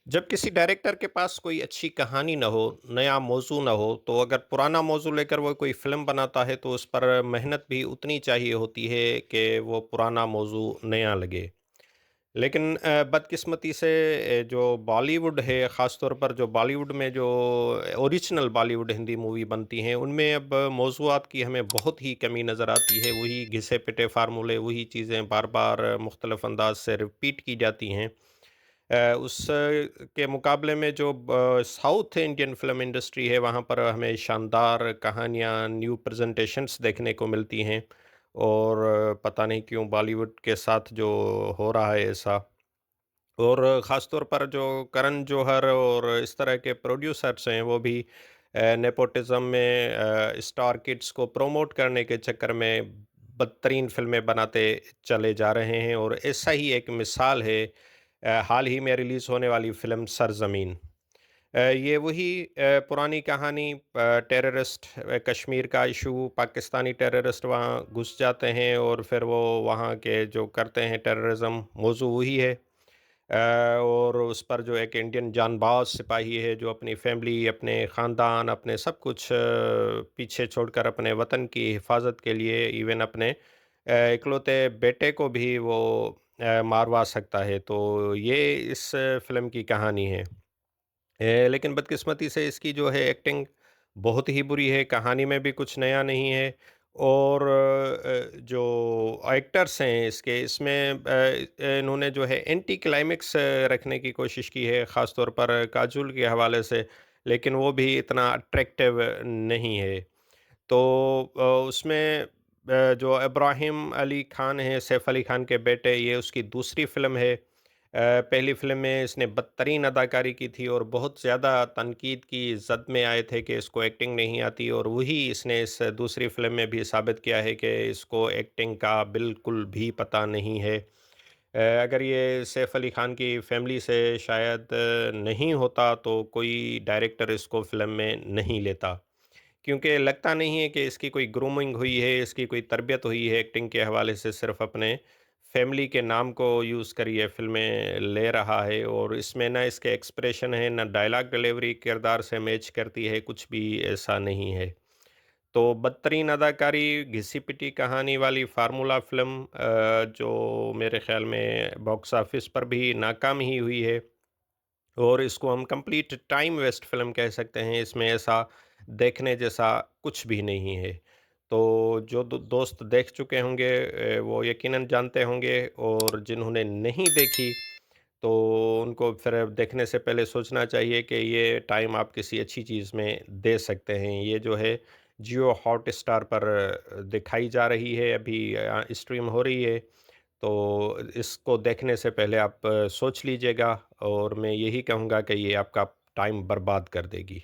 जब किसी डायरेक्टर के पास कोई अच्छी कहानी ना हो, नया मौज़ू ना हो, तो अगर पुराना मौज़ू लेकर वो कोई फ़िल्म बनाता है, तो उस पर मेहनत भी उतनी चाहिए होती है कि वो पुराना मौज़ू नया लगे। लेकिन बदकिस्मती से जो बॉलीवुड है, ख़ास तौर पर जो बॉलीवुड में जो ओरिजिनल बॉलीवुड हिंदी मूवी बनती हैं, उनमें अब मौज़ूआत की हमें बहुत ही कमी नज़र आती है। वही घिसे-पिटे फ़ार्मूले, वही चीज़ें बार-बार मुख्तलिफ़ अंदाज़ से रिपीट की जाती हैं। उस के मुकाबले में जो साउथ इंडियन फ़िल्म इंडस्ट्री है, वहाँ पर हमें शानदार कहानियाँ, न्यू प्रेज़ेंटेशंस देखने को मिलती हैं और पता नहीं क्यों बॉलीवुड के साथ जो हो रहा है ऐसा। और ख़ास तौर पर जो करण जौहर और इस तरह के प्रोड्यूसर्स हैं, वो भी नेपोटिज़्म में स्टार किड्स को प्रमोट करने के चक्कर में बदतरीन फ़िल्में बनाते चले जा रहे हैं और ऐसा ही एक मिसाल है हाल ही में रिलीज़ होने वाली फ़िल्म सरज़मीन। ये वही पुरानी कहानी टेररिस्ट कश्मीर का इशू, पाकिस्तानी टेररिस्ट वहाँ घुस जाते हैं और फिर वो वहाँ के जो करते हैं टेररिज़्म, मौज़ू वही है। और उस पर जो एक इंडियन जाँबाज़ सिपाही है जो अपनी फ़ैमिली, अपने ख़ानदान, अपने सब कुछ पीछे छोड़कर अपने वतन की हिफ़ाज़त के लिए इवन अपने इकलौते बेटे को भी वो मारवा सकता है। तो ये इस फ़िल्म की कहानी है। लेकिन बदकिस्मती से इसकी जो है एक्टिंग बहुत ही बुरी है, कहानी में भी कुछ नया नहीं है और जो एक्टर्स हैं इसके इसमें इन्होंने जो है एंटी क्लाइमेक्स रखने की कोशिश की है, ख़ास तौर पर काजोल के हवाले से, लेकिन वो भी इतना अट्रैक्टिव नहीं है। तो उसमें जो इब्राहिम अली खान हैं, सैफ अली खान के बेटे, ये उसकी दूसरी फ़िल्म है। पहली फ़िल्म में इसने बदतरीन अदाकारी की थी और बहुत ज़्यादा तनकीद की ज़द में आए थे कि इसको एक्टिंग नहीं आती और वही इसने इस दूसरी फ़िल्म में भी साबित किया है कि इसको एक्टिंग का बिल्कुल भी पता नहीं है। अगर ये सैफ अली खान की फ़ैमिली से शायद नहीं होता तो कोई डायरेक्टर इसको फ़िल्म में नहीं लेता। क्योंकि लगता नहीं है कि इसकी कोई ग्रूमिंग हुई है, इसकी कोई तरबियत हुई है एक्टिंग के हवाले से, सिर्फ़ अपने फैमिली के नाम को यूज़ कर ये फ़िल्में ले रहा है और इसमें ना इसके एक्सप्रेशन है, ना डायलॉग डिलीवरी किरदार से मैच करती है, कुछ भी ऐसा नहीं है। तो बदतरीन अदाकारी, घिसी-पिटी कहानी वाली फ़ॉर्मूला फ़िल्म जो मेरे ख़्याल में बॉक्स ऑफ़िस पर भी नाकाम ही हुई है। और इसको हम कंप्लीट टाइम वेस्ट फ़िल्म कह सकते हैं, इसमें ऐसा देखने जैसा कुछ भी नहीं है। तो जो दोस्त देख चुके होंगे वो यकीनन जानते होंगे और जिन्होंने नहीं देखी, तो उनको फिर देखने से पहले सोचना चाहिए कि ये टाइम आप किसी अच्छी चीज़ में दे सकते हैं। ये जो है जियो हॉटस्टार पर दिखाई जा रही है, अभी स्ट्रीम हो रही है। तो इसको देखने से पहले आप सोच लीजिएगा और मैं यही कहूँगा कि ये आपका टाइम बर्बाद कर देगी।